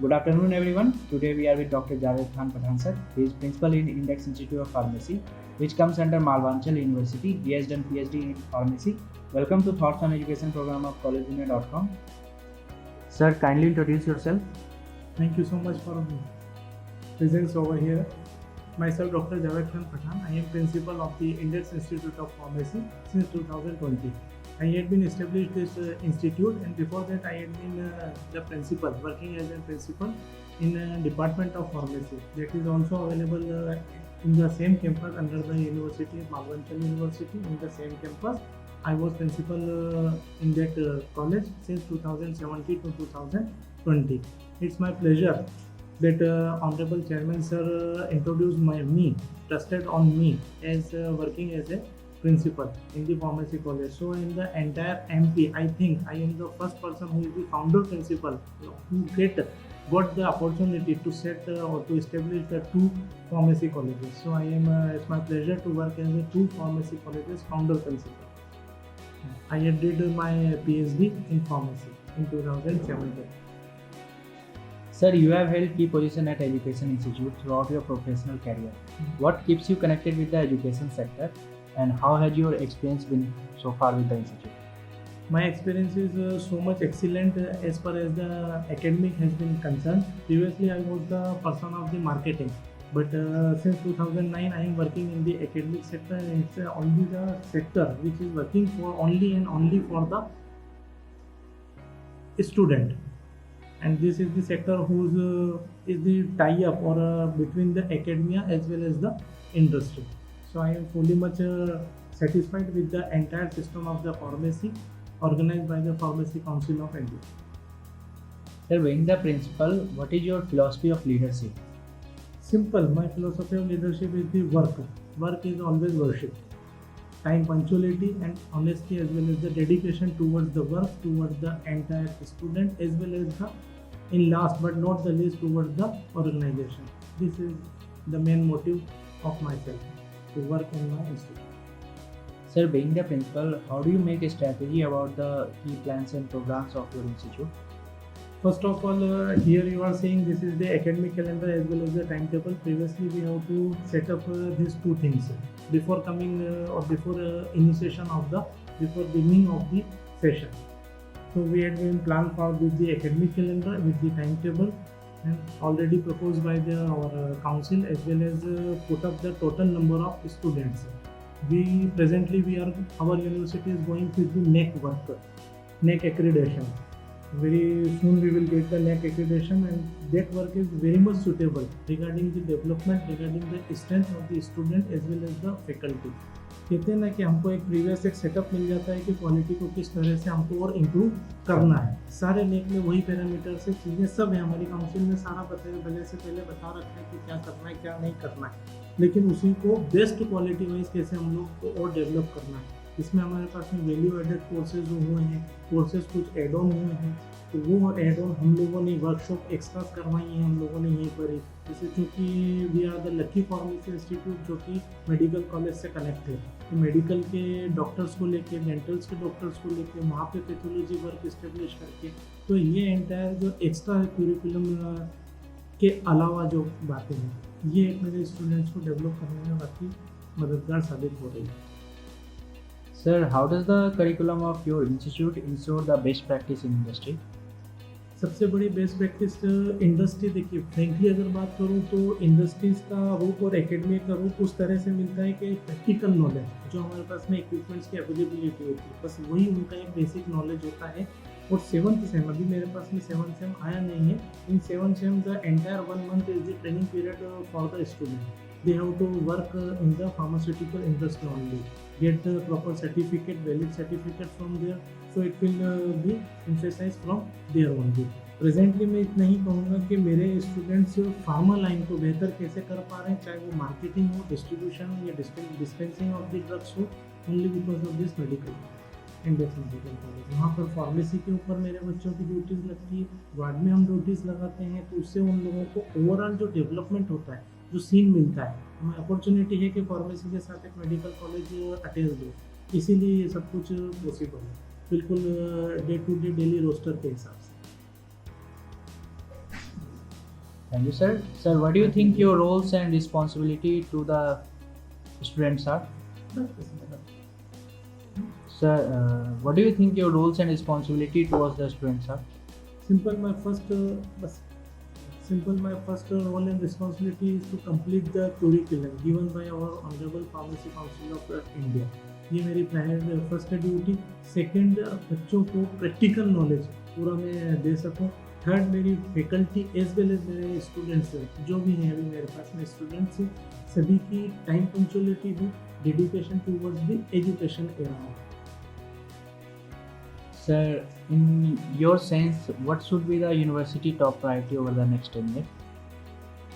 Good afternoon, everyone. Today we are with Dr. Javed Khan Pathan sir. He is principal in Index Institute of Pharmacy, which comes under Malvanchal University. He has done PhD in pharmacy. Welcome to Thoughts on Education program of collegeunion.com. Sir, kindly introduce yourself. Thank you so much for presence over here. Myself, Dr. Javed Khan Pathan. I am principal of the Index Institute of Pharmacy since 2020. I had been established this institute, and before that I had been the principal, working as a principal in Department of Pharmacy. That is also available in the same campus under the University, Malvanchal University. In the same campus, I was principal in that college since 2017 to 2020. It's my pleasure that Honorable Chairman Sir introduced me, trusted on me as working as a principal in the pharmacy college. So in the entire MP, I think I am the first person who is the founder principal who got the opportunity to set or to establish the two pharmacy colleges. So I am it's my pleasure to work as a two pharmacy colleges founder principal. I did my PhD in pharmacy in 2017. Sir, you have held key position at Education Institute throughout your professional career. What keeps you connected with the education sector, and how has your experience been so far with the institute? My experience is so much excellent as far as the academic has been concerned. Previously, I was the person of the marketing, but since 2009, I am working in the academic sector, and it's only the sector which is working for only and only for the student. And this is the sector whose is the tie-up or between the academia as well as the industry. So I am fully much satisfied with the entire system of the pharmacy organized by the Pharmacy Council of India. Sir, being the principal, what is your philosophy of leadership? Simple. My philosophy of leadership is the work. Work is always worship. Time punctuality and honesty, as well as the dedication towards the work, towards the entire student, as well as the, in last but not the least, towards the organization. This is the main motive of myself, to work in my institute. Sir, being the principal, how do you make a strategy about the key plans and programs of your institute? First of all, here you are saying this is the academic calendar as well as the timetable. Previously, we have to set up these two things before coming or before initiation of the, before beginning of the session. So we had been planned for with the academic calendar, with the timetable, and already proposed by our council, as well as put up the total number of students. Our university is going with the NAAC work, NAAC accreditation. Very soon we will get the NAAC accreditation, and that work is very much suitable regarding the development, regarding the strength of the student as well as the faculty. कहते हैं ना कि हमको एक previous एक setup मिल जाता है कि क्वालिटी को किस तरह से हमको और इम्प्रूव करना है. सारे नेक में वही पैरामीटर से चीज़ें सब है. हमारी काउंसिल ने सारा पहले से बता रखा है कि क्या करना है क्या नहीं करना है, लेकिन उसी को बेस्ट क्वालिटी वाइज कैसे हम लोग को और डेवलप करना है. इसमें हमारे पास में वैल्यू एडेड कोर्सेज हुए हैं, कोर्सेज कुछ एड ऑन हुए हैं, तो वो एड ऑन हम लोगों ने वर्कशॉप एक्स्ट्रा करवाई है हम लोगों ने यहीं पर ही. जैसे चूँकि we are the lucky pharmacy institute जो कि मेडिकल कॉलेज से कनेक्ट है, तो मेडिकल के डॉक्टर्स को लेके, डेंटल्स के डॉक्टर्स को लेके वहाँ पे पैथोलॉजी वर्क इस्टेब्लिश करके, तो ये एंटायर जो एक्स्ट्रा करिकुलम के अलावा जो बातें हैं, ये मेरे स्टूडेंट्स को डेवलप करने में काफ़ी मददगार साबित हो रही है. Sir, how does the curriculum of your institute ensure the best practice in industry? सबसे बड़ी बेस्ट प्रैक्टिस इंडस्ट्री, देखिए फ्रेंकली अगर बात करूँ तो इंडस्ट्रीज़ का रूप और एकेडमी का रूप उस तरह से मिलता है कि प्रैक्टिकल नॉलेज जो हमारे पास में इक्विपमेंट्स की अवेलेबिलिटी होती है, बस वही उनका एक बेसिक नॉलेज होता है. और 7th सेम, अभी मेरे पास में 7th सेम आया नहीं है. इन 7th same the entire 1 month is the training period for the student. They have to work in the pharmaceutical industry only, get the proper certificate, valid certificate from there, so it will be emphasized from there only. Presently मैं इतना ही कहूँगा कि मेरे students pharma line को बेहतर कैसे कर पा रहे हैं, चाहे वो मार्केटिंग हो, डिस्ट्रीब्यूशन हो या डिस्पेंसिंग ऑफ द ड्रग्स हो, only because of this medical index medical college. वहाँ पर फार्मेसी के ऊपर मेरे बच्चों की ड्यूटीज़ लगती है, वार्ड में हम ड्यूटीज़ लगाते हैं, तो उससे उन लोगों को ओवरऑल जो डेवलपमेंट होता है, जो सीन मिलता है, हमें अपॉर्चुनिटी है कि फार्मेसी के साथ एक मेडिकल कॉलेज अटैच हो, इसीलिए ये सब कुछ पॉसिबल है, बिल्कुल day to day daily roster के हिसाब से. Thank you, sir. Sir, what do you think your roles and responsibility to the students are? Sir, what do you think your roles and responsibility towards the students are? Simple, my first role and responsibility is to complete the curriculum given by our Honorable Pharmacy Council of India. ये मेरी first duty. Second, बच्चों को practical knowledge पूरा मैं दे सकूं. Third, मेरी faculty as well as मेरे students जो भी हैं अभी मेरे पास में स्टूडेंट्स हैं, सभी की टाइम पंक्चुअलिटी हो, dedication towards the education era. Sir, in your sense, what should be the university top priority over the next 10 years?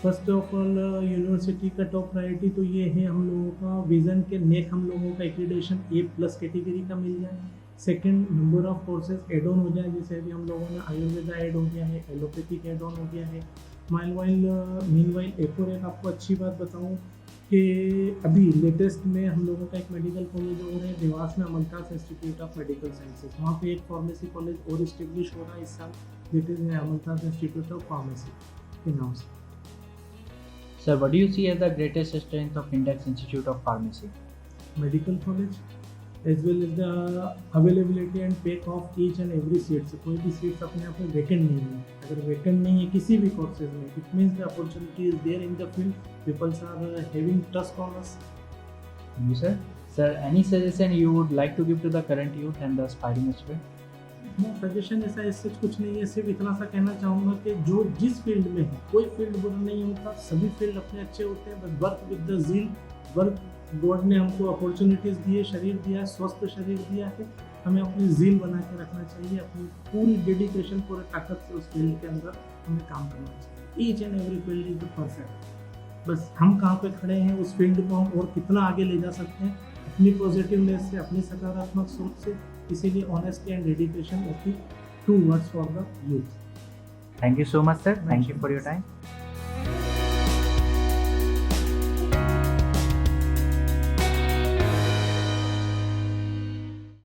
First of all, university का टॉप प्रायोरिटी तो ये है हम लोगों का विज़न के नेक हम लोगों का एक्रीडेशन A+ कैटेगरी का मिल जाए. Second, number of courses add on हो जाए, जैसे अभी हम लोगों ने आयुर्वेदा ऐड हो गया है, एलोपैथिक ऐड ऑन हो गया है. मीनवाइल एक और एक आपको अच्छी बात बताऊं कि अभी लेटेस्ट में हम लोगों का एक मेडिकल कॉलेज हो रहा है देवास में, अमलताज इंस्टीट्यूट ऑफ मेडिकल साइंसेज. वहाँ पे एक फार्मेसी कॉलेज और इस्टेब्लिश हो रहा है इस साल, that is Amaltas institute of pharmacy के नाम से. Sir, what do you see as the greatest strength of Index Institute of Pharmacy? Medical college as well as the availability and peck of each and every seat. कोई भी seats अपने आप में vacant नहीं है. अगर वैकेंट नहीं है किसी भी कोर्सेज में, it means the opportunity is there in the field. Peoples are having trust on us. Thank you, sir. Sir, any suggestion you would like to give to the current youth and the aspiring student? No suggestion ऐसा इससे कुछ नहीं है. सिर्फ इतना सा कहना चाहूँगा कि जो जिस फील्ड में है, कोई फील्ड बुरा नहीं होता, सभी फील्ड अपने अच्छे होते हैं. बस work with the zeal. Work, God ने हमको अपॉर्चुनिटीज़ दी है, शरीर दिया है, स्वस्थ शरीर दिया है. हमें अपनी ज़ील बना के रखना चाहिए, अपनी पूरी डेडिकेशन, पूरे ताकत से उस फील्ड के अंदर हमें काम करना चाहिए. Each and every field is the perfect. बस हम कहाँ पे खड़े हैं, उस फील्ड को हम और कितना आगे ले जा सकते हैं अपनी पॉजिटिवनेस से, अपनी सकारात्मक सोच से. इसीलिए honesty and dedication of the 2 words for the youth. Thank you so much, sir. Thank you for your time.